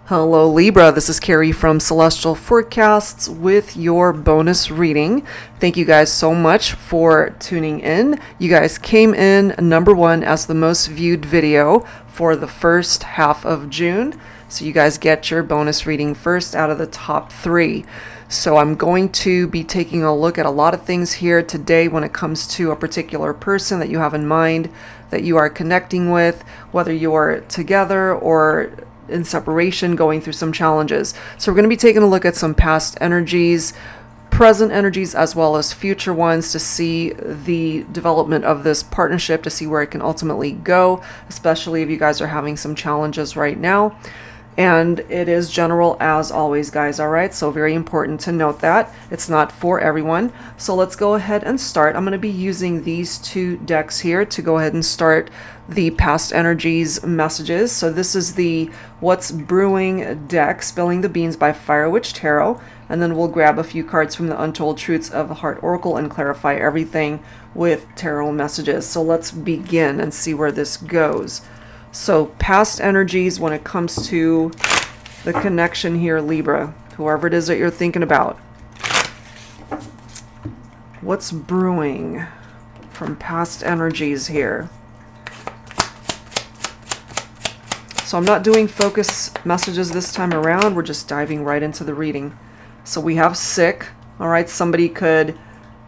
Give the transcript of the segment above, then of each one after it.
Hello Libra, this is Carrie from Celestial Forecasts with your bonus reading. Thank you guys so much for tuning in. You guys came in #1 as the most viewed video for the first half of June. So you guys get your bonus reading first out of the top 3. So I'm going to be taking a look at a lot of things here today when it comes to a particular person that you have in mind, that you are connecting with, whether you're together or in separation, going through some challenges. So we're going to be taking a look at some past energies, present energies, as well as future ones to see the development of this partnership, to see where it can ultimately go, especially if you guys are having some challenges right now. And it is general as always, guys. All right, so very important to note that it's not for everyone. So let's go ahead and start. I'm going to be using these 2 decks here to go ahead and start the past energies messages. So this is the What's Brewing deck, Spilling the Beans by Fire Witch Tarot, and then we'll grab a few cards from the Untold Truths of the Heart Oracle and clarify everything with tarot messages. So let's begin and see where this goes. So past energies when it comes to the connection here, Libra, whoever it is that you're thinking about. What's brewing from past energies here? So I'm not doing focus messages this time around. We're just diving right into the reading. So we have sick. All right, somebody could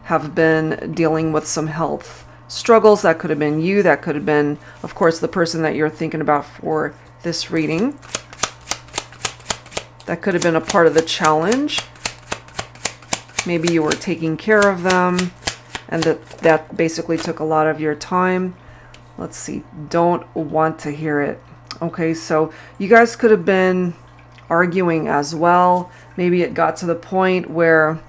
have been dealing with some health struggles. That could have been you. That could have been, of course, the person that you're thinking about for this reading. That could have been a part of the challenge. Maybe you were taking care of them and that basically took a lot of your time. Let's see. Don't want to hear it. Okay, so you guys could have been arguing as well. Maybe it got to the point where,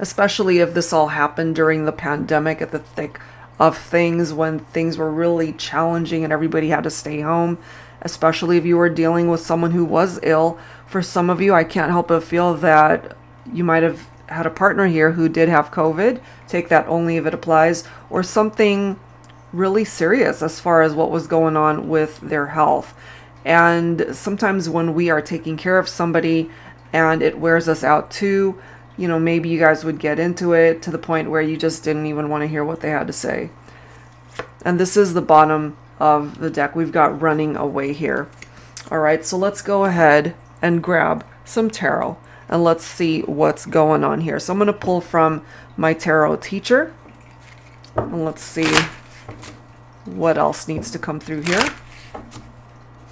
especially if this all happened during the pandemic, at the thick of things, when things were really challenging and everybody had to stay home, especially if you were dealing with someone who was ill. For some of you, I can't help but feel that you might have had a partner here who did have COVID. Take that only if it applies, or something really serious as far as what was going on with their health. And sometimes when we are taking care of somebody and it wears us out too, you know, maybe you guys would get into it to the point where you just didn't even want to hear what they had to say. And this is the bottom of the deck. We've got running away here. All right, so let's go ahead and grab some tarot and let's see what's going on here. So I'm going to pull from my tarot teacher and let's see what else needs to come through here.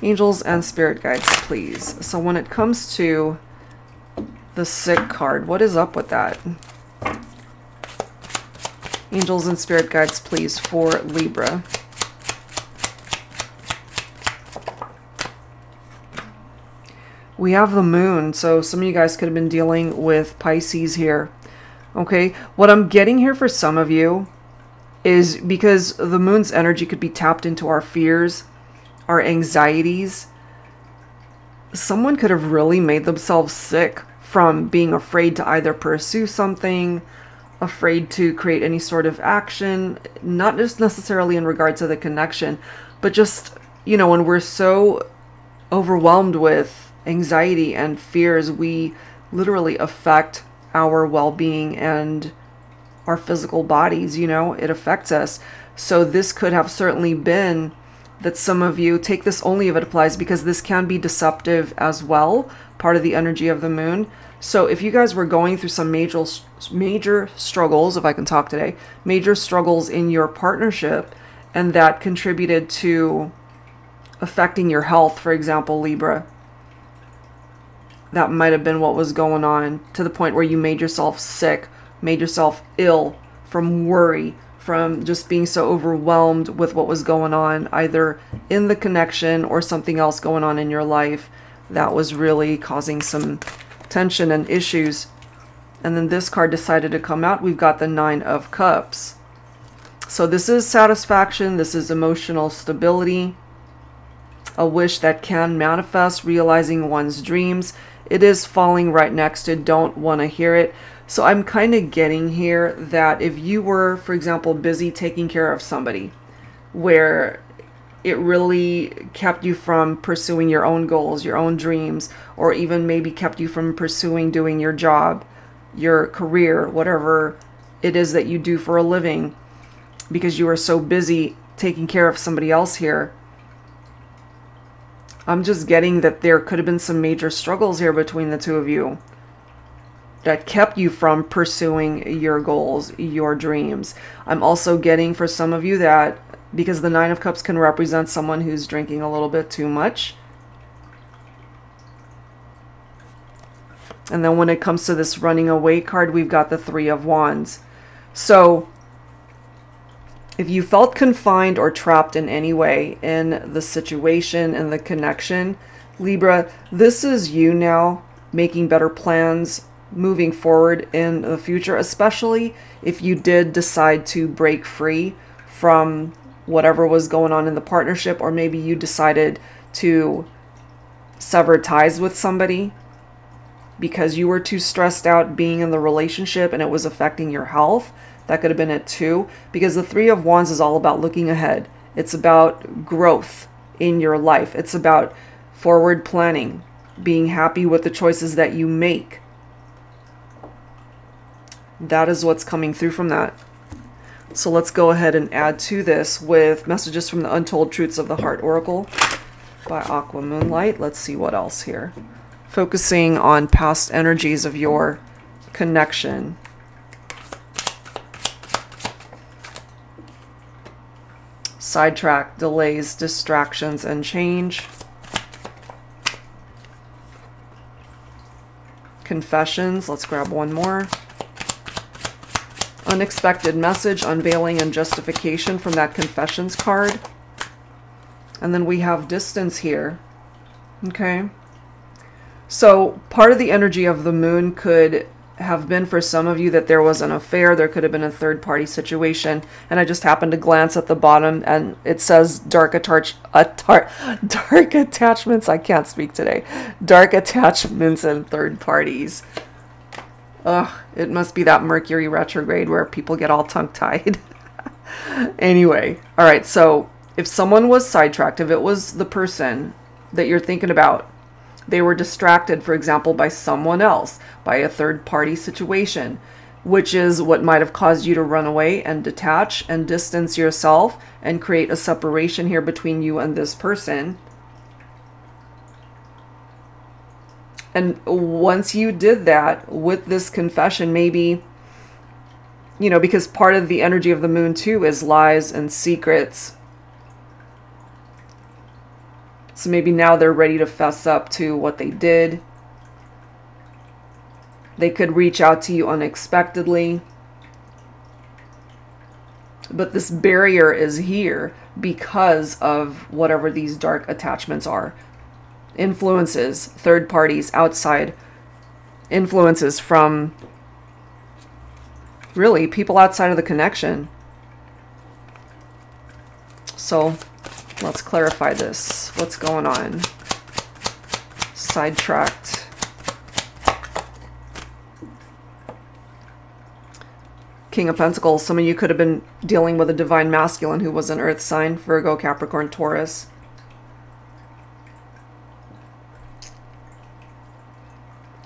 Angels and spirit guides, please. So when it comes to the sick card, what is up with that? Angels and spirit guides, please, for Libra. We have the moon, so some of you guys could have been dealing with Pisces here. Okay, what I'm getting here for some of you is because the moon's energy could be tapped into our fears, our anxieties. Someone could have really made themselves sick from being afraid to either pursue something, afraid to create any sort of action, not just necessarily in regard to the connection, but just, you know, when we're so overwhelmed with anxiety and fears, we literally affect our well-being and our physical bodies, you know, it affects us. So this could have certainly been that some of you, take this only if it applies, because this can be deceptive as well, part of the energy of the moon. So if you guys were going through some major struggles, if I can talk today, major struggles in your partnership, and that contributed to affecting your health, for example, Libra, that might have been what was going on, to the point where you made yourself sick, made yourself ill from worry, from just being so overwhelmed with what was going on, either in the connection or something else going on in your life that was really causing some tension and issues. And then this card decided to come out. We've got the 9 of Cups. So this is satisfaction. This is emotional stability, a wish that can manifest, realizing one's dreams. It is falling right next to don't want to hear it. So I'm kind of getting here that if you were, for example, busy taking care of somebody where it really kept you from pursuing your own goals, your own dreams, or even maybe kept you from pursuing doing your job, your career, whatever it is that you do for a living, because you were so busy taking care of somebody else here. I'm just getting that there could have been some major struggles here between the two of you that kept you from pursuing your goals, your dreams. I'm also getting for some of you that because the Nine of Cups can represent someone who's drinking a little bit too much. And then when it comes to this running away card, we've got the Three of Wands. So if you felt confined or trapped in any way in the situation and the connection, Libra, this is you now making better plans, moving forward in the future, especially if you did decide to break free from whatever was going on in the partnership, or maybe you decided to sever ties with somebody because you were too stressed out being in the relationship and it was affecting your health. That could have been it too, because the Three of Wands is all about looking ahead. It's about growth in your life. It's about forward planning, being happy with the choices that you make. That is what's coming through from that. So let's go ahead and add to this with messages from the Untold Truths of the Heart Oracle by Aqua Moonlight. Let's see what else here. Focusing on past energies of your connection. Sidetrack, delays, distractions, and change. Confessions. Let's grab one more. Unexpected message, unveiling, and justification from that confessions card. And then we have distance here. Okay. So part of the energy of the moon could have been for some of you that there was an affair. There could have been a third-party situation. And I just happened to glance at the bottom and it says dark attachments. I can't speak today. Dark attachments and third parties. Ugh, it must be that Mercury retrograde where people get all tongue-tied. Anyway, all right, so if someone was sidetracked, if it was the person that you're thinking about, they were distracted, for example, by someone else, by a third-party situation, which is what might have caused you to run away and detach and distance yourself and create a separation here between you and this person. And once you did that with this confession, maybe, you know, because part of the energy of the moon too is lies and secrets. So maybe now they're ready to fess up to what they did. They could reach out to you unexpectedly. But this barrier is here because of whatever these dark attachments are. Influences, third parties, outside influences from really people outside of the connection. So let's clarify this. What's going on? Sidetracked. King of Pentacles. Some of you could have been dealing with a divine masculine who was an earth sign, Virgo, Capricorn, Taurus.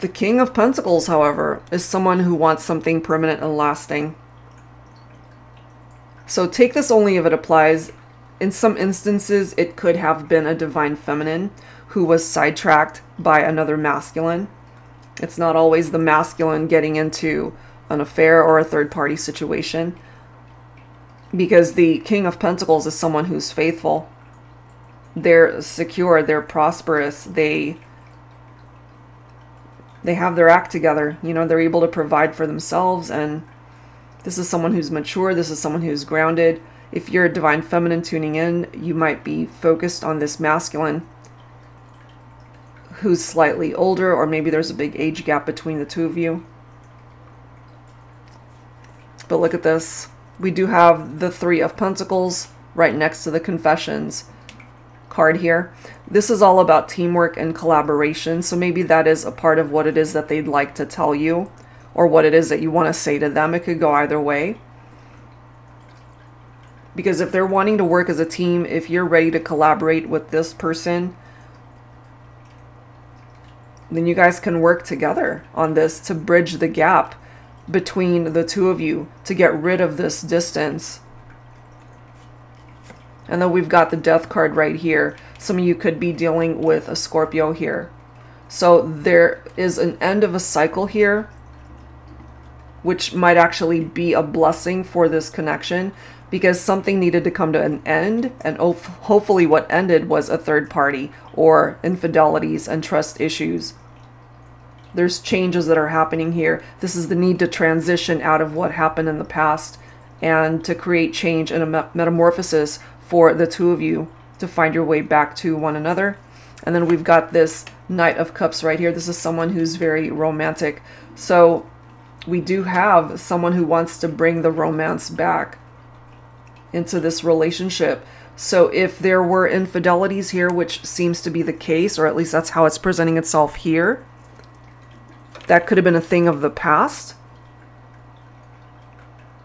The King of Pentacles, however, is someone who wants something permanent and lasting. So take this only if it applies. In some instances, it could have been a divine feminine who was sidetracked by another masculine. It's not always the masculine getting into an affair or a third-party situation, because the King of Pentacles is someone who's faithful. They're secure, they're prosperous, they have their act together. You know, they're able to provide for themselves, and this is someone who's mature. This is someone who's grounded. If you're a divine feminine tuning in, you might be focused on this masculine who's slightly older, or maybe there's a big age gap between the two of you. But look at this. We do have the Three of Pentacles right next to the Confessions card here. This is all about teamwork and collaboration. So maybe that is a part of what it is that they'd like to tell you, or what it is that you want to say to them. It could go either way. Because if they're wanting to work as a team, if you're ready to collaborate with this person, then you guys can work together on this to bridge the gap between the two of you, to get rid of this distance. And then we've got the Death card right here. Some of you could be dealing with a Scorpio here. So there is an end of a cycle here, which might actually be a blessing for this connection, because something needed to come to an end, and hopefully what ended was a third party or infidelities and trust issues. There's changes that are happening here. This is the need to transition out of what happened in the past and to create change and a metamorphosis for the two of you to find your way back to one another. And then we've got this Knight of Cups right here. This is someone who's very romantic. So we do have someone who wants to bring the romance back into this relationship. So if there were infidelities here, which seems to be the case, or at least that's how it's presenting itself here, that could have been a thing of the past.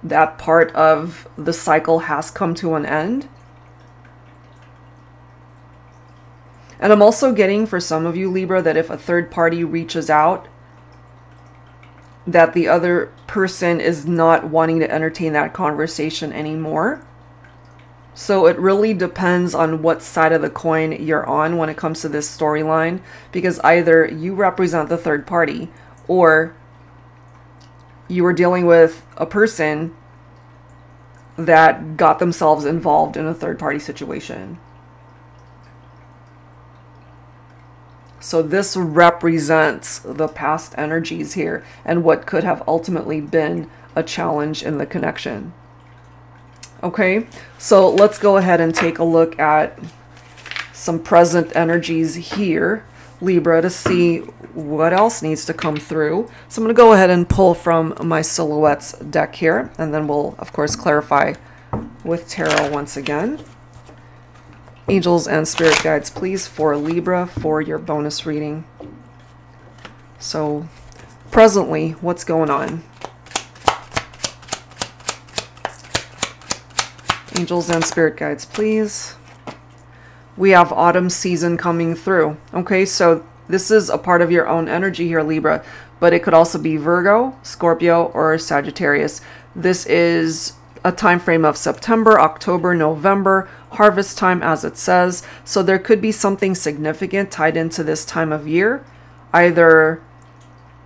That part of the cycle has come to an end. And I'm also getting, for some of you, Libra, that if a third party reaches out, that the other person is not wanting to entertain that conversation anymore. So it really depends on what side of the coin you're on when it comes to this storyline, because either you represent the third party or you are dealing with a person that got themselves involved in a third party situation. So this represents the past energies here and what could have ultimately been a challenge in the connection. Okay, so let's go ahead and take a look at some present energies here, Libra, to see what else needs to come through. So I'm going to go ahead and pull from my Silhouettes deck here, and then we'll, of course, clarify with Tarot once again. Angels and Spirit Guides, please, for Libra for your bonus reading. So, presently, what's going on? Angels and Spirit Guides, please. We have autumn season coming through. Okay, so this is a part of your own energy here, Libra, but it could also be Virgo, Scorpio, or Sagittarius. This is a time frame of September, October, November, harvest time, as it says. So there could be something significant tied into this time of year. Either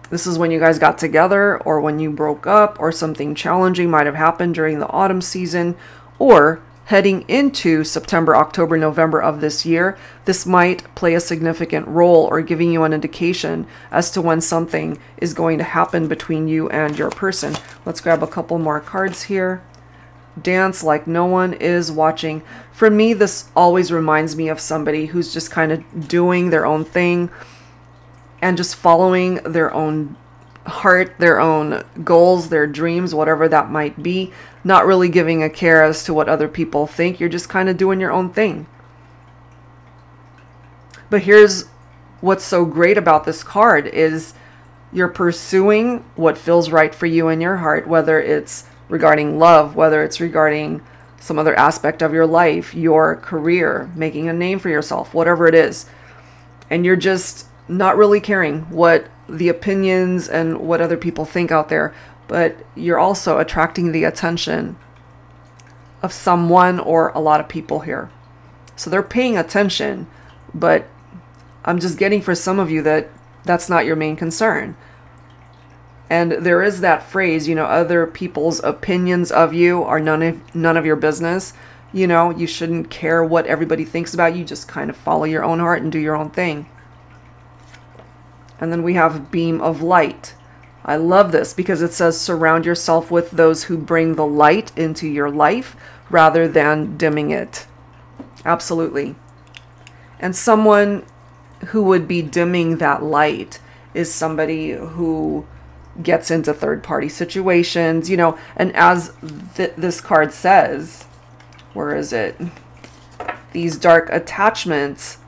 this is when you guys got together, or when you broke up, or something challenging might have happened during the autumn season, or heading into September, October, November of this year. This might play a significant role, or giving you an indication as to when something is going to happen between you and your person. Let's grab a couple more cards here. Dance like no one is watching. For me, this always reminds me of somebody who's just kind of doing their own thing and just following their own heart, their own goals, their dreams, whatever that might be, not really giving a care as to what other people think. You're just kind of doing your own thing. But here's what's so great about this card is you're pursuing what feels right for you in your heart, whether it's regarding love, whether it's regarding some other aspect of your life, your career, making a name for yourself, whatever it is. And you're just not really caring what the opinions and what other people think out there, but you're also attracting the attention of someone or a lot of people here. So they're paying attention, but I'm just getting for some of you that that's not your main concern. And there is that phrase, you know, other people's opinions of you are none of your business. You know, you shouldn't care what everybody thinks about you. Just kind of follow your own heart and do your own thing. And then we have beam of light. I love this because it says surround yourself with those who bring the light into your life rather than dimming it. Absolutely. And someone who would be dimming that light is somebody who gets into third-party situations, you know, and as this card says, where is it? These dark attachments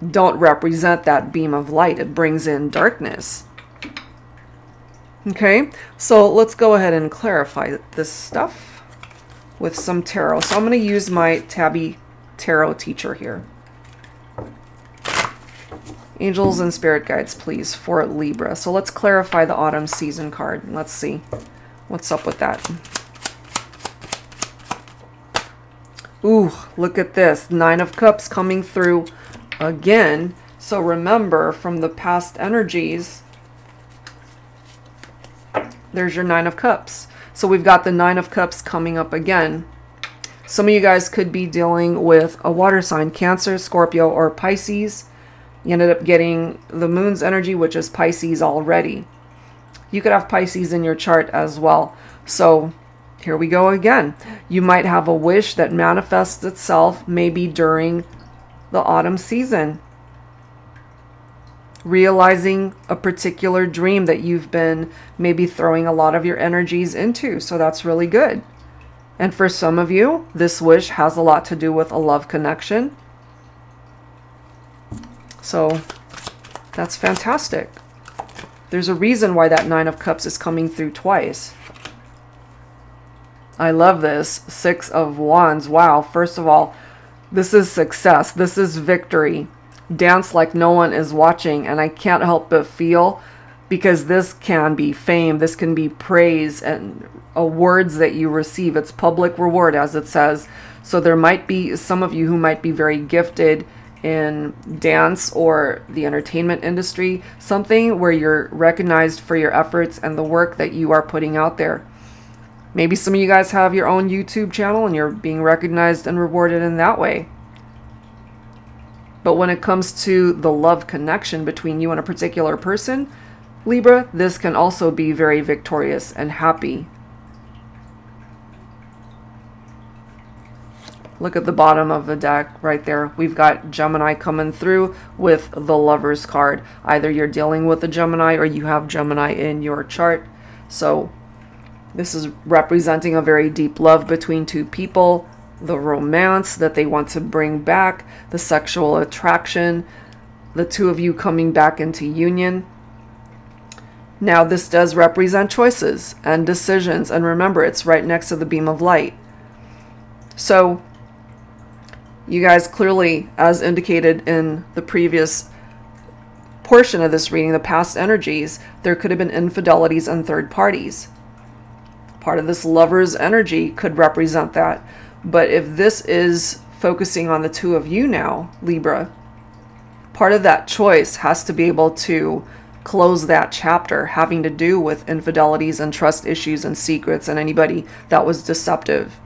don't represent that beam of light. It brings in darkness. Okay, so let's go ahead and clarify this stuff. with some tarot. So I'm going to use my Tabby Tarot teacher here. Angels and spirit guides, please, for Libra. So let's clarify the autumn season card. Let's see what's up with that. Ooh, look at this. 9 of Cups coming through again. So remember, from the past energies, there's your 9 of Cups. So we've got the 9 of Cups coming up again. Some of you guys could be dealing with a water sign, Cancer, Scorpio, or Pisces. You ended up getting the moon's energy, which is Pisces already. You could have Pisces in your chart as well. So here we go again. You might have a wish that manifests itself maybe during the autumn season. Realizing a particular dream that you've been maybe throwing a lot of your energies into. So that's really good. And for some of you, this wish has a lot to do with a love connection. So that's fantastic. There's a reason why that 9 of Cups is coming through twice. I love this. 6 of Wands. Wow. First of all, this is success. This is victory. Dance like no one is watching. And I can't help but feel, because this can be fame. This can be praise and awards that you receive. It's public reward, as it says. So there might be some of you who might be very gifted in dance or the entertainment industry, something where you're recognized for your efforts and the work that you are putting out there. Maybe some of you guys have your own YouTube channel and you're being recognized and rewarded in that way. But when it comes to the love connection between you and a particular person, Libra, this can also be very victorious and happy. Look at the bottom of the deck right there. We've got Gemini coming through with the Lovers card. Either you're dealing with a Gemini or you have Gemini in your chart. So this is representing a very deep love between two people, the romance that they want to bring back, the sexual attraction, the two of you coming back into union. Now this does represent choices and decisions. And remember, it's right next to the beam of light. So you guys clearly, as indicated in the previous portion of this reading, the past energies, there could have been infidelities and third parties. Part of this Lover's energy could represent that. But if this is focusing on the two of you now, Libra, part of that choice has to be able to close that chapter having to do with infidelities and trust issues and secrets and anybody that was deceptive.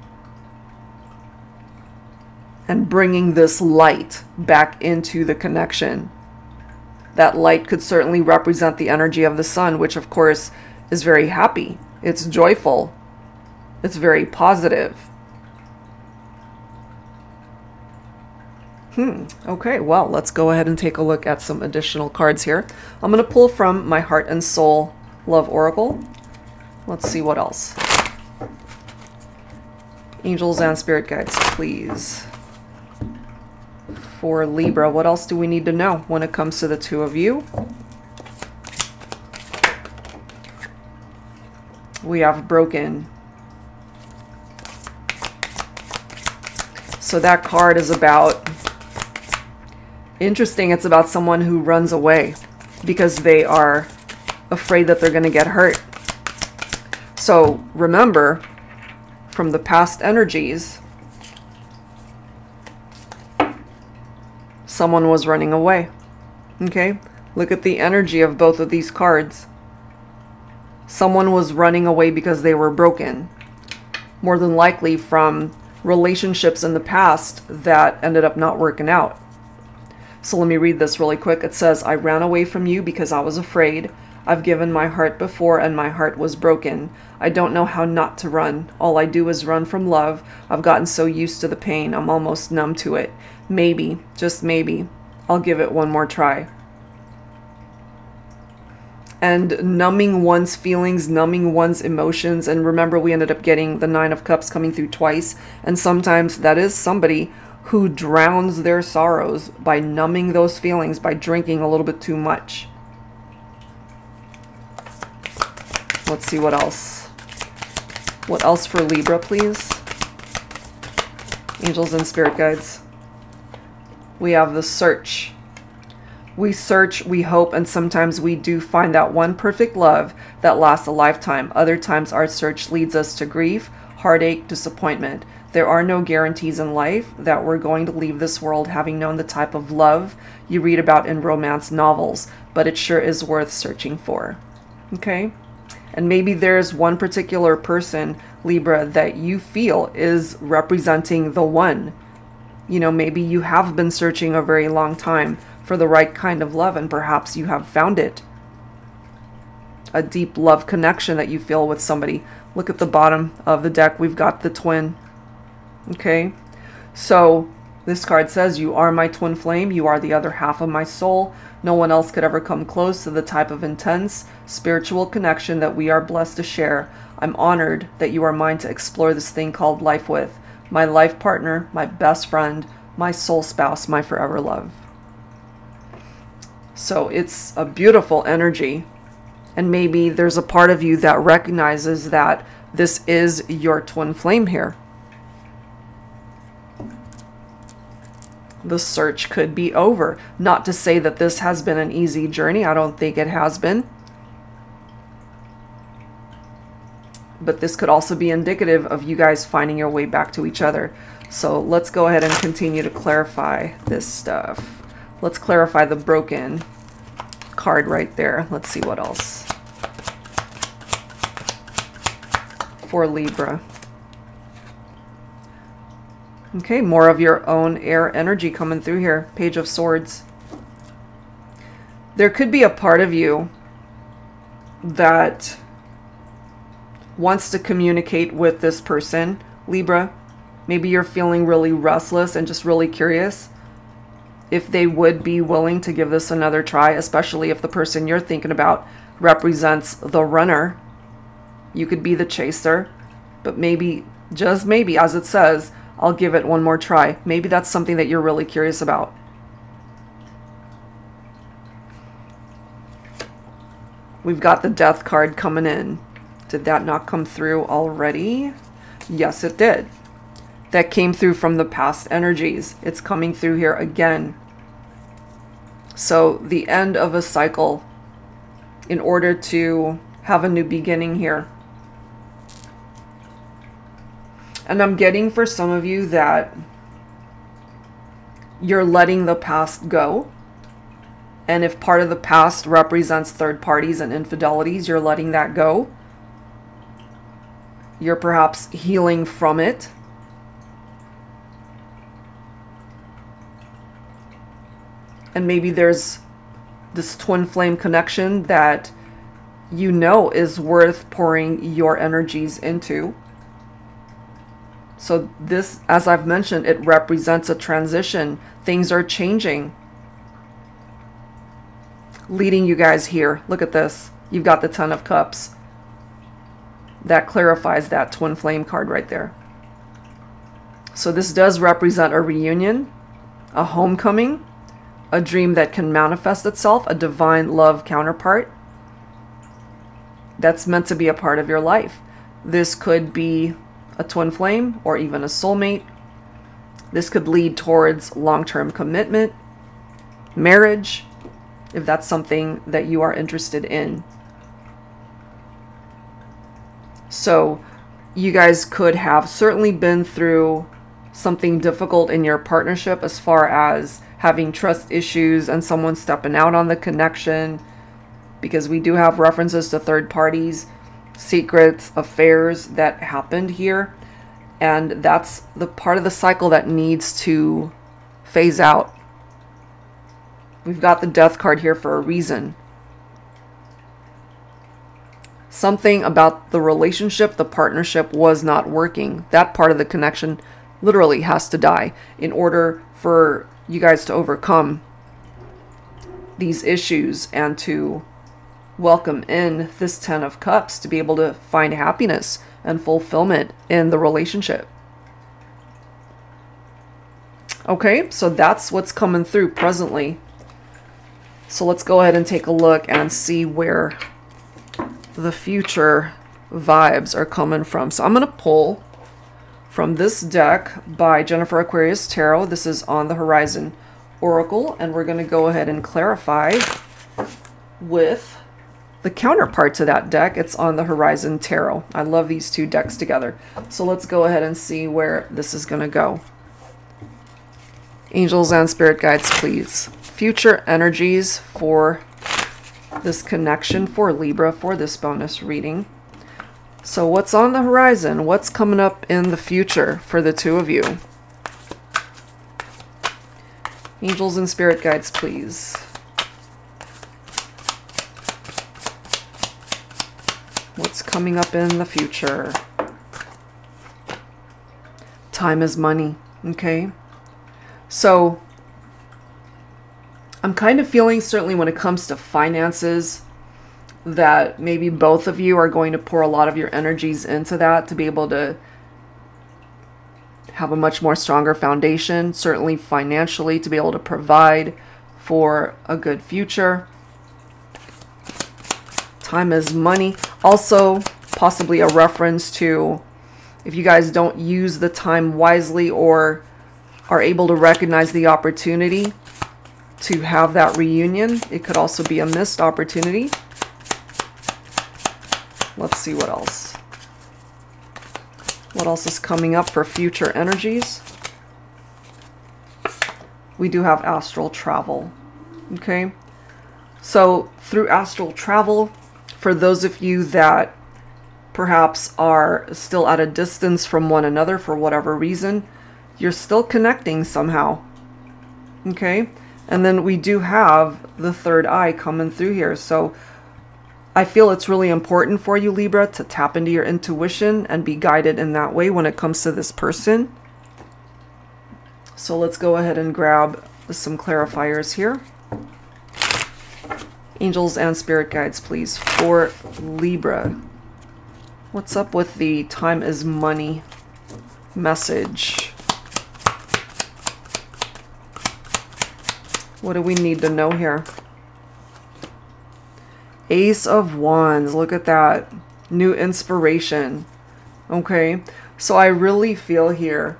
And bringing this light back into the connection. That light could certainly represent the energy of the sun, which of course is very happy. It's joyful. It's very positive. Okay, well, let's go ahead and take a look at some additional cards here. I'm going to pull from my Heart and Soul Love Oracle. Let's see what else. Angels and Spirit Guides, please. For Libra, what else do we need to know when it comes to the two of you? We have Broken. So that card is about, interesting, it's about someone who runs away because they are afraid that they're going to get hurt. So remember, from the past energies, someone was running away. Okay? Look at the energy of both of these cards. Someone was running away because they were broken. More than likely from relationships in the past that ended up not working out. So let me read this really quick. It says, I ran away from you because I was afraid. I've given my heart before and my heart was broken. I don't know how not to run. All I do is run from love. I've gotten so used to the pain, I'm almost numb to it. Maybe, just maybe, I'll give it one more try. And numbing one's feelings, numbing one's emotions. And remember, we ended up getting the 9 of Cups coming through twice. And sometimes that is somebody who drowns their sorrows by numbing those feelings, by drinking a little bit too much. Let's see what else. What else for Libra, please? Angels and spirit guides. We have the search. We search, we hope, and sometimes we do find that one perfect love that lasts a lifetime. Other times our search leads us to grief, heartache, disappointment. There are no guarantees in life that we're going to leave this world having known the type of love you read about in romance novels, but it sure is worth searching for. Okay? And maybe there's one particular person, Libra, that you feel is representing the one. You know, maybe you have been searching a very long time for the right kind of love, and perhaps you have found it. A deep love connection that you feel with somebody. Look at the bottom of the deck. We've got the twin. Okay? So this card says, you are my twin flame. You are the other half of my soul. No one else could ever come close to the type of intense spiritual connection that we are blessed to share. I'm honored that you are mine to explore this thing called life with. My life partner, my best friend, my soul spouse, my forever love. So it's a beautiful energy. And maybe there's a part of you that recognizes that this is your twin flame here. The search could be over. Not to say that this has been an easy journey. I don't think it has been. But this could also be indicative of you guys finding your way back to each other. So let's go ahead and continue to clarify this stuff. Let's clarify the broken card right there. Let's see what else. For Libra. Okay, more of your own air energy coming through here. Page of Swords. There could be a part of you that wants to communicate with this person, Libra. Maybe you're feeling really restless and just really curious if they would be willing to give this another try, especially if the person you're thinking about represents the runner. You could be the chaser, but maybe, just maybe, as it says, I'll give it one more try. Maybe that's something that you're really curious about. We've got the Death card coming in. Did that not come through already? Yes, it did. That came through from the past energies. It's coming through here again. So the end of a cycle in order to have a new beginning here. And I'm getting for some of you that you're letting the past go. And if part of the past represents third parties and infidelities, you're letting that go. You're perhaps healing from it. And maybe there's this twin flame connection that you know is worth pouring your energies into. So this, as I've mentioned, it represents a transition. Things are changing. Leading you guys here. Look at this. You've got the Ten of Cups. That clarifies that twin flame card right there. So this does represent a reunion, a homecoming, a dream that can manifest itself, a divine love counterpart that's meant to be a part of your life. This could be a twin flame or even a soulmate. This could lead towards long-term commitment, marriage, if that's something that you are interested in. So you guys could have certainly been through something difficult in your partnership as far as having trust issues and someone stepping out on the connection, because we do have references to third parties, secrets, affairs that happened here. And that's the part of the cycle that needs to phase out. We've got the Death card here for a reason. Something about the relationship, the partnership was not working. That part of the connection literally has to die in order for you guys to overcome these issues and to welcome in this Ten of Cups to be able to find happiness and fulfillment in the relationship. Okay, so that's what's coming through presently. So let's go ahead and take a look and see where the future vibes are coming from. So I'm going to pull from this deck by Jennifer Aquarius Tarot. This is On the Horizon Oracle, and we're going to go ahead and clarify with the counterpart to that deck. It's On the Horizon Tarot. I love these two decks together. So let's go ahead and see where this is going to go. Angels and spirit guides, please. Future energies for this connection for Libra for this bonus reading. So what's on the horizon? What's coming up in the future for the two of you? Angels and spirit guides, please. What's coming up in the future? Time is money. Okay. So I'm kind of feeling, certainly when it comes to finances, that maybe both of you are going to pour a lot of your energies into that to be able to have a much more stronger foundation, certainly financially, to be able to provide for a good future. Time is money. Also, possibly a reference to if you guys don't use the time wisely or are able to recognize the opportunity to have that reunion. It could also be a missed opportunity. Let's see what else. What else is coming up for future energies? We do have astral travel. Okay. So through astral travel, for those of you that perhaps are still at a distance from one another for whatever reason, you're still connecting somehow. Okay. And then we do have the third eye coming through here. So I feel it's really important for you, Libra, to tap into your intuition and be guided in that way when it comes to this person. So let's go ahead and grab some clarifiers here. Angels and spirit guides, please, for Libra. What's up with the time is money message? What do we need to know here? Ace of Wands. Look at that. New inspiration. Okay. So I really feel here,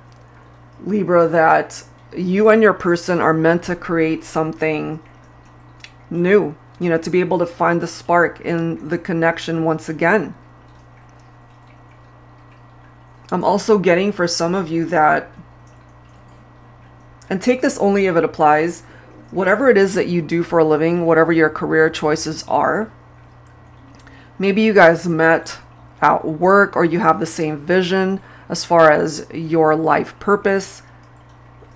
Libra, that you and your person are meant to create something new. You know, to be able to find the spark in the connection once again. I'm also getting for some of you that, and take this only if it applies, whatever it is that you do for a living, whatever your career choices are, maybe you guys met at work or you have the same vision as far as your life purpose,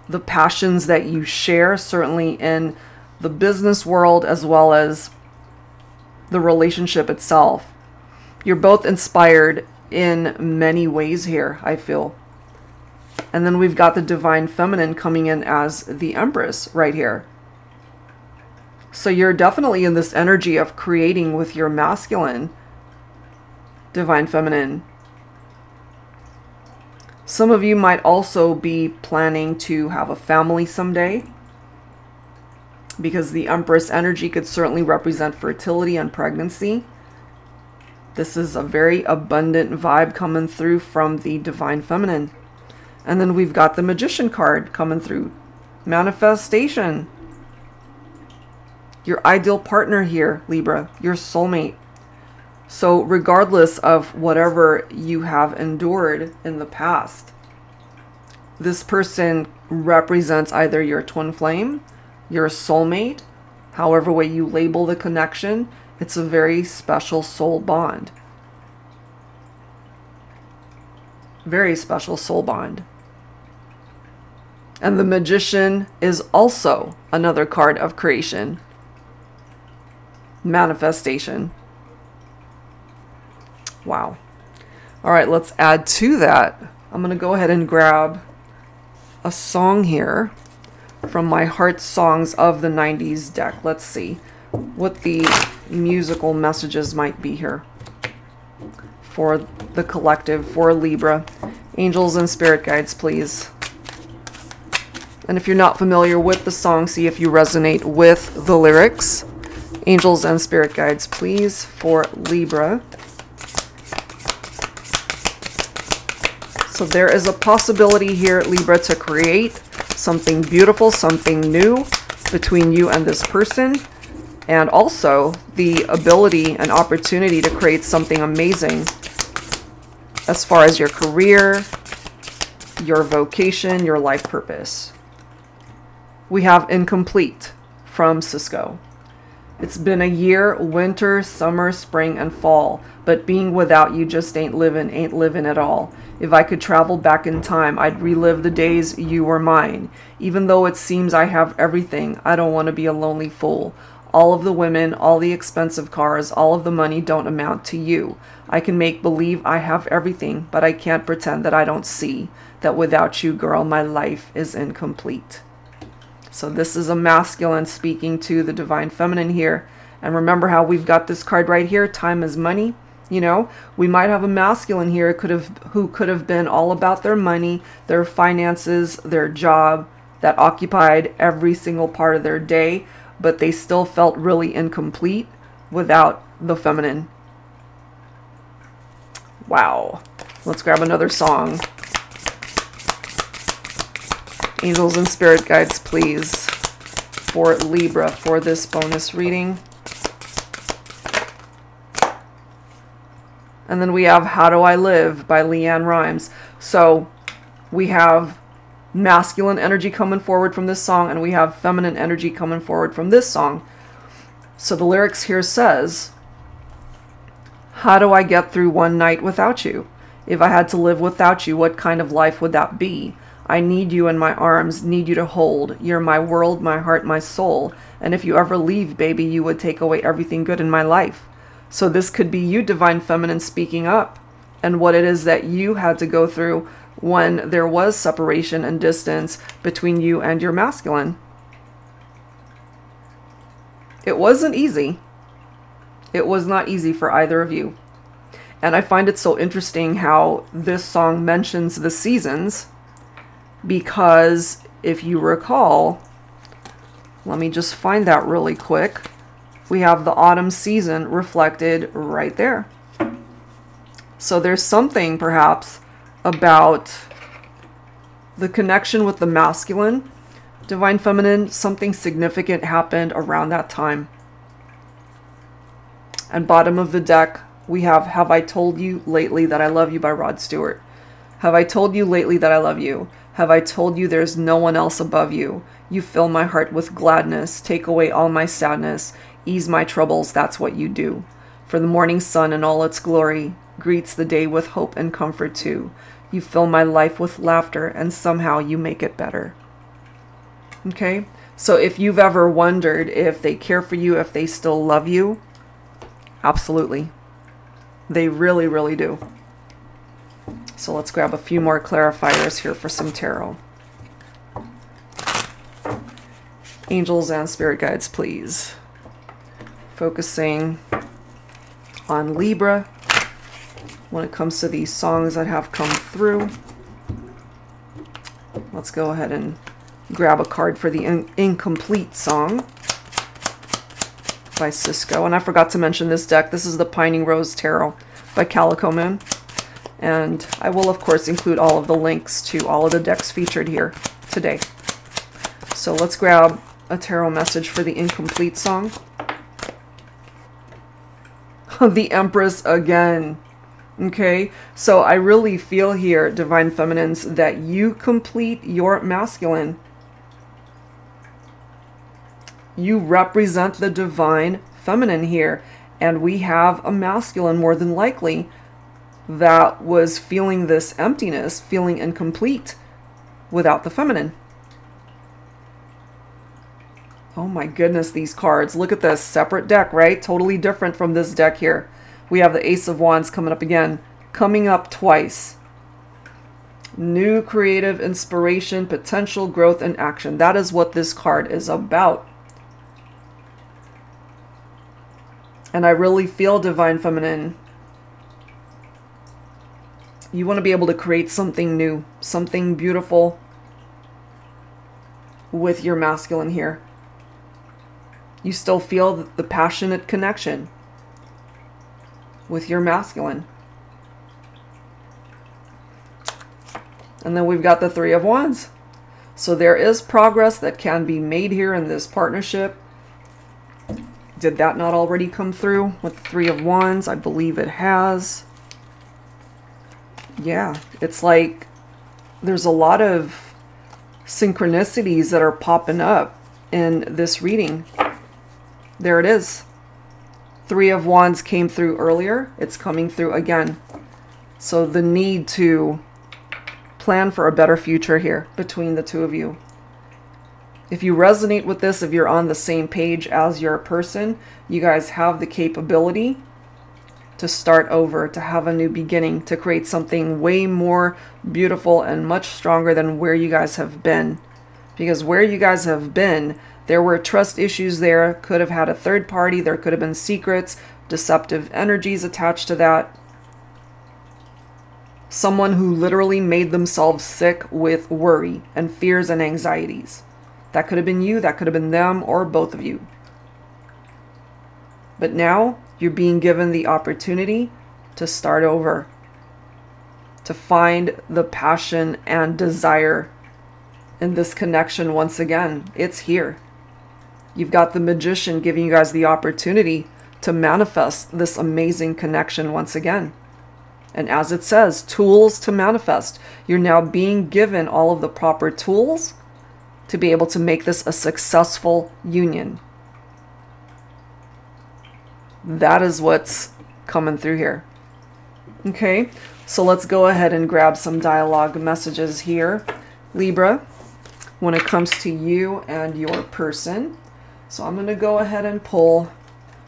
the passions that you share, certainly in the business world as well as the relationship itself. You're both inspired in many ways here, I feel. And then we've got the divine feminine coming in as the Empress right here. So you're definitely in this energy of creating with your masculine, divine feminine. Some of you might also be planning to have a family someday, because the Empress energy could certainly represent fertility and pregnancy. This is a very abundant vibe coming through from the divine feminine. And then we've got the Magician card coming through. Manifestation. Your ideal partner here, Libra, your soulmate. So regardless of whatever you have endured in the past, this person represents either your twin flame, your soulmate, however way you label the connection. It's a very special soul bond. Very special soul bond. And the Magician is also another card of creation. Manifestation. Wow. All right, let's add to that. I'm going to go ahead and grab a song here from my Heart Songs of the 90s deck. Let's see what the musical messages might be here for the collective, for Libra. Angels and spirit guides, please. And if you're not familiar with the song, see if you resonate with the lyrics. Angels and spirit guides, please, for Libra. So there is a possibility here, Libra, to create something beautiful, something new between you and this person. And also the ability and opportunity to create something amazing as far as your career, your vocation, your life purpose. We have incomplete from Cisco. It's been a year, winter, summer, spring, and fall. But being without you just ain't living at all. If I could travel back in time, I'd relive the days you were mine. Even though it seems I have everything, I don't want to be a lonely fool. All of the women, all the expensive cars, all of the money don't amount to you. I can make believe I have everything, but I can't pretend that I don't see that without you, girl, my life is incomplete. So this is a masculine speaking to the divine feminine here. And remember how we've got this card right here, time is money. You know, we might have a masculine here who could have been all about their money, their finances, their job that occupied every single part of their day, but they still felt really incomplete without the feminine. Wow. Let's grab another song. Angels and spirit guides, please, for Libra for this bonus reading. And then we have How Do I Live by Leanne Rimes. So we have masculine energy coming forward from this song, and we have feminine energy coming forward from this song. So the lyrics here says, how do I get through one night without you? If I had to live without you, what kind of life would that be? I need you in my arms, need you to hold. You're my world, my heart, my soul. And if you ever leave, baby, you would take away everything good in my life. So this could be you, divine feminine, speaking up and what it is that you had to go through when there was separation and distance between you and your masculine. It wasn't easy. It was not easy for either of you. And I find it so interesting how this song mentions the seasons, because if you recall, let me just find that really quick. We have the autumn season reflected right there. So there's something perhaps about the connection with the masculine, divine feminine, something significant happened around that time. And bottom of the deck, we have I Told You Lately That I Love You by Rod Stewart. Have I told you lately that I love you? Have I told you there's no one else above you? You fill my heart with gladness, take away all my sadness, ease my troubles, that's what you do. For the morning sun in all its glory greets the day with hope and comfort too. You fill my life with laughter and somehow you make it better. Okay, so if you've ever wondered if they care for you, if they still love you, absolutely. They really, really do. So let's grab a few more clarifiers here for some tarot. Angels and spirit guides, please. Focusing on Libra when it comes to these songs that have come through. Let's go ahead and grab a card for the Incomplete song by Cisco. And I forgot to mention this deck. This is the Pining Rose Tarot by Calico Moon. And I will, of course, include all of the links to all of the decks featured here today. So let's grab a tarot message for the Incomplete song. The Empress again. Okay, so I really feel here, divine feminines, that you complete your masculine. You represent the divine feminine here, and we have a masculine more than likely that was feeling this emptiness, feeling incomplete without the feminine. Oh my goodness, these cards. Look at this. Separate deck, right? Totally different from this deck here. We have the Ace of Wands coming up again. Coming up twice. New creative inspiration, potential growth, and action. That is what this card is about. And I really feel, divine feminine, you want to be able to create something new, something beautiful with your masculine here. You still feel the passionate connection with your masculine. And then we've got the Three of Wands. So there is progress that can be made here in this partnership. Did that not already come through with the Three of Wands? I believe it has. Yeah, it's like there's a lot of synchronicities that are popping up in this reading. There it is. Three of Wands came through earlier. It's coming through again. So the need to plan for a better future here between the two of you. If you resonate with this, if you're on the same page as your person, you guys have the capability to start over, to have a new beginning, to create something way more beautiful and much stronger than where you guys have been. Because where you guys have been, there were trust issues there, could have had a third party, there could have been secrets, deceptive energies attached to that. Someone who literally made themselves sick with worry and fears and anxieties. That could have been you, that could have been them, or both of you. But now you're being given the opportunity to start over, to find the passion and desire in this connection once again. It's here. You've got the Magician giving you guys the opportunity to manifest this amazing connection once again. And as it says, tools to manifest. You're now being given all of the proper tools to be able to make this a successful union. That is what's coming through here. Okay, so let's go ahead and grab some dialogue messages here, Libra, when it comes to you and your person. So I'm going to go ahead and pull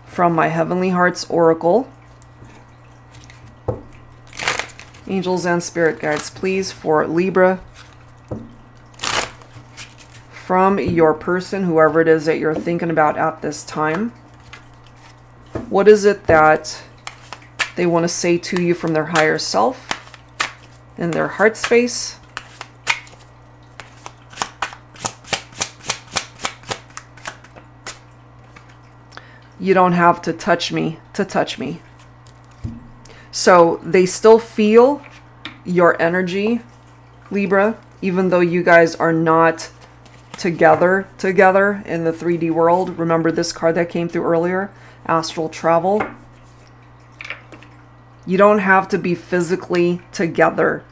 from my Heavenly Hearts Oracle. Angels and spirit guides, please, for Libra. From your person, whoever it is that you're thinking about at this time. What is it that they want to say to you from their higher self, in their heart space? You don't have to touch me to touch me. So they still feel your energy, Libra, even though you guys are not together in the 3D world. Remember this card that came through earlier, astral travel. You don't have to be physically together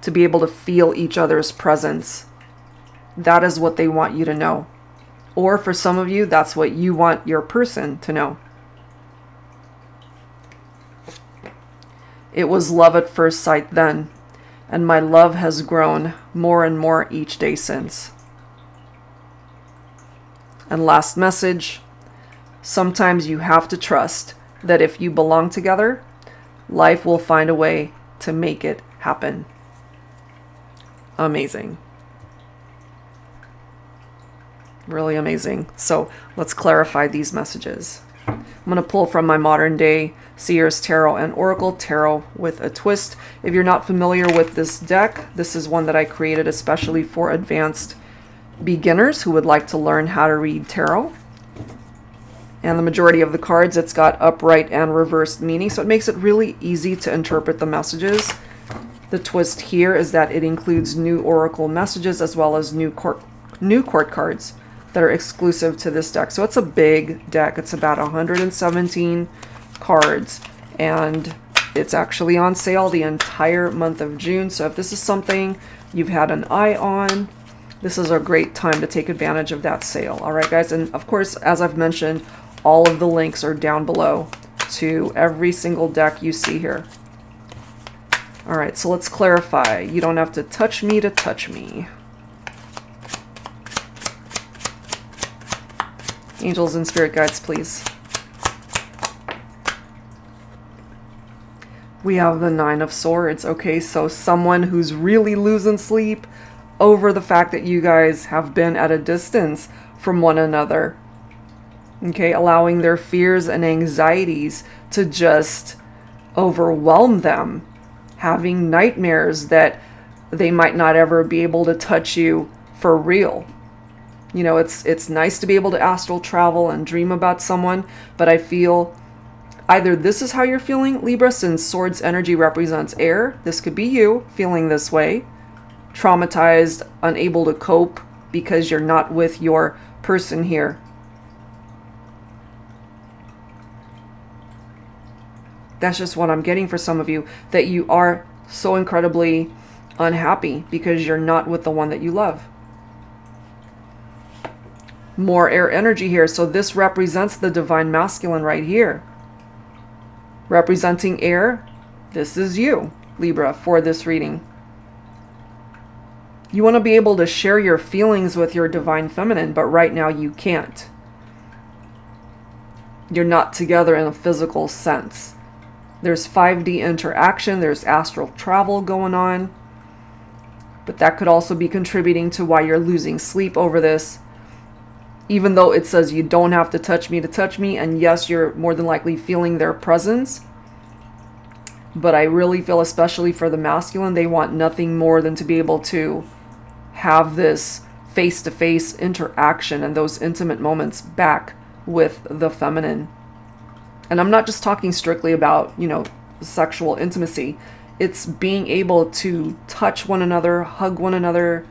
to be able to feel each other's presence. That is what they want you to know. Or for some of you, that's what you want your person to know. It was love at first sight then, and my love has grown more and more each day since. And last message, sometimes you have to trust that if you belong together, life will find a way to make it happen. Amazing. Really amazing. So let's clarify these messages. I'm going to pull from my modern day Seers Tarot and Oracle Tarot with a twist. If you're not familiar with this deck, this is one that I created especially for advanced beginners who would like to learn how to read tarot. And the majority of the cards, it's got upright and reversed meaning, so it makes it really easy to interpret the messages. The twist here is that it includes new oracle messages as well as new court cards that are exclusive to this deck. So it's a big deck. It's about 117 cards, and it's actually on sale the entire month of June. So if this is something you've had an eye on, this is a great time to take advantage of that sale. All right, guys. And of course, as I've mentioned, all of the links are down below to every single deck you see here. All right, so let's clarify. You don't have to touch me to touch me. Angels and spirit guides, please. We have the Nine of Swords. Okay, so someone who's really losing sleep over the fact that you guys have been at a distance from one another. Okay, allowing their fears and anxieties to just overwhelm them. Having nightmares that they might not ever be able to touch you for real. You know, it's nice to be able to astral travel and dream about someone, but I feel either this is how you're feeling, Libra, since Swords energy represents air. This could be you feeling this way. traumatized, unable to cope because you're not with your person here. That's just what I'm getting for some of you, that you are so incredibly unhappy because you're not with the one that you love. More air energy here. So this represents the divine masculine right here. Representing air, this is you, Libra, for this reading. You want to be able to share your feelings with your divine feminine, but right now you can't. You're not together in a physical sense. There's 5D interaction, there's astral travel going on, but that could also be contributing to why you're losing sleep over this. Even though it says you don't have to touch me, and yes, you're more than likely feeling their presence. But I really feel, especially for the masculine, they want nothing more than to be able to have this face-to-face interaction and those intimate moments back with the feminine. And I'm not just talking strictly about, you know, sexual intimacy. It's being able to touch one another, hug one another,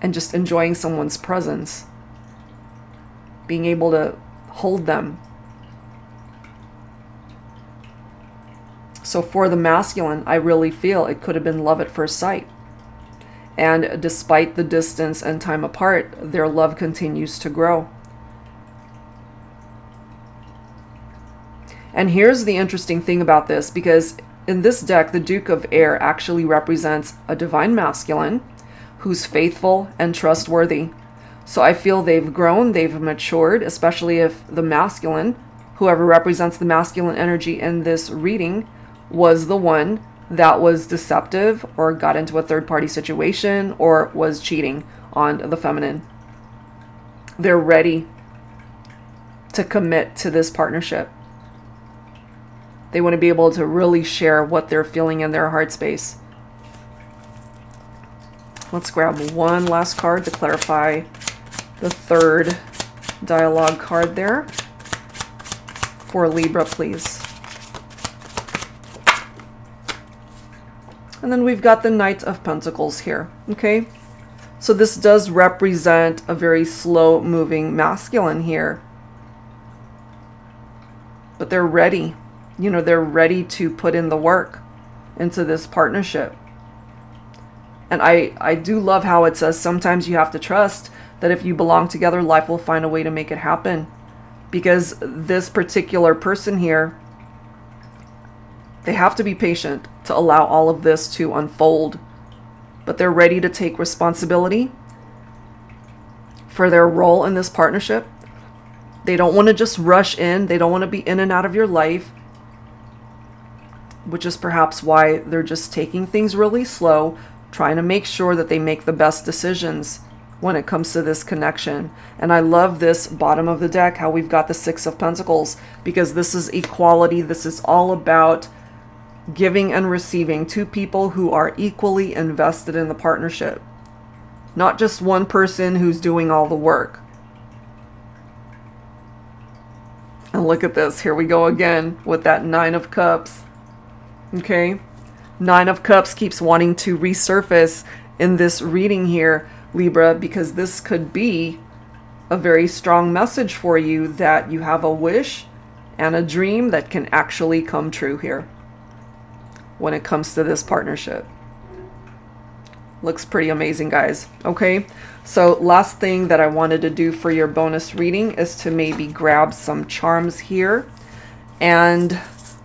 and just enjoying someone's presence. Being able to hold them. So for the masculine, I really feel it could have been love at first sight. And despite the distance and time apart, their love continues to grow. And here's the interesting thing about this, because in this deck, the Duke of Air actually represents a divine masculine who's faithful and trustworthy. So I feel they've grown, they've matured, especially if the masculine, whoever represents the masculine energy in this reading, was the one that was deceptive or got into a third-party situation or was cheating on the feminine. They're ready to commit to this partnership. They want to be able to really share what they're feeling in their heart space. Let's grab one last card to clarify the third dialogue card there. For Libra, please. And then we've got the Knight of Pentacles here, okay? So this does represent a very slow-moving masculine here. But they're ready. You know, they're ready to put in the work into this partnership. And I do love how it says sometimes you have to trust that if you belong together, life will find a way to make it happen. Because this particular person here, they have to be patient to allow all of this to unfold. But they're ready to take responsibility for their role in this partnership. They don't want to just rush in. They don't want to be in and out of your life, which is perhaps why they're just taking things really slow, trying to make sure that they make the best decisions when it comes to this connection. And I love this bottom of the deck, how we've got the Six of Pentacles, because this is equality. This is all about giving and receiving, two people who are equally invested in the partnership. Not just one person who's doing all the work. And look at this. Here we go again with that Nine of Cups. Okay. Nine of Cups keeps wanting to resurface in this reading here, Libra, because this could be a very strong message for you that you have a wish and a dream that can actually come true here when it comes to this partnership. Looks pretty amazing, guys. Okay, so last thing that I wanted to do for your bonus reading is to maybe grab some charms here. And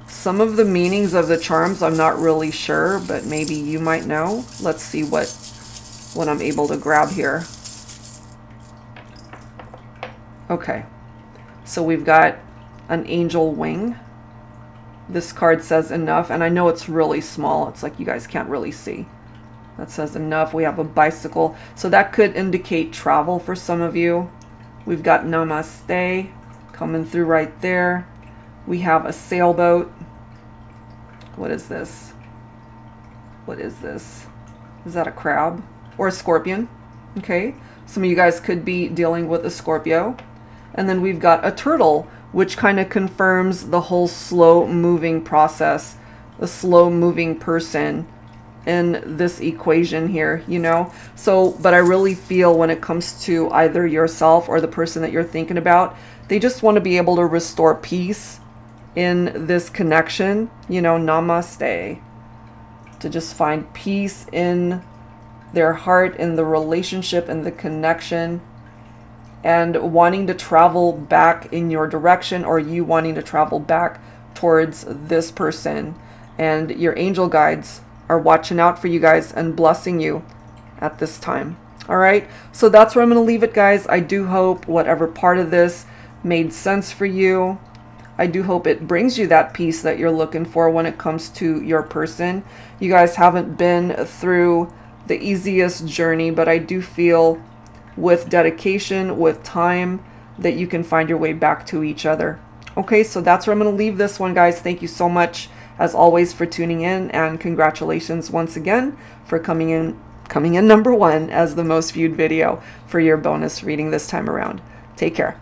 some of the meanings of the charms I'm not really sure, but maybe you might know. Let's see what I'm able to grab here. Okay, so we've got an angel wing. This card says enough, and I know it's really small. It's like you guys can't really see. That says enough. We have a bicycle, so that could indicate travel for some of you. We've got namaste coming through right there. We have a sailboat. What is this? What is this? Is that a crab or a scorpion? Okay, some of you guys could be dealing with a Scorpio. And then we've got a turtle, which kind of confirms the whole slow moving process, a slow moving person in this equation here, you know? So, but I really feel when it comes to either yourself or the person that you're thinking about, they just want to be able to restore peace in this connection, you know, namaste. To just find peace in their heart, in the relationship, in the connection, and wanting to travel back in your direction, or you wanting to travel back towards this person. And your angel guides are watching out for you guys and blessing you at this time. All right, so that's where I'm going to leave it, guys. I do hope whatever part of this made sense for you. I do hope it brings you that peace that you're looking for when it comes to your person. You guys haven't been through the easiest journey, but I do feel with dedication, with time, that you can find your way back to each other. Okay, so that's where I'm going to leave this one, guys. Thank you so much, as always, for tuning in, and congratulations once again for coming in #1 as the most viewed video for your bonus reading this time around. Take care.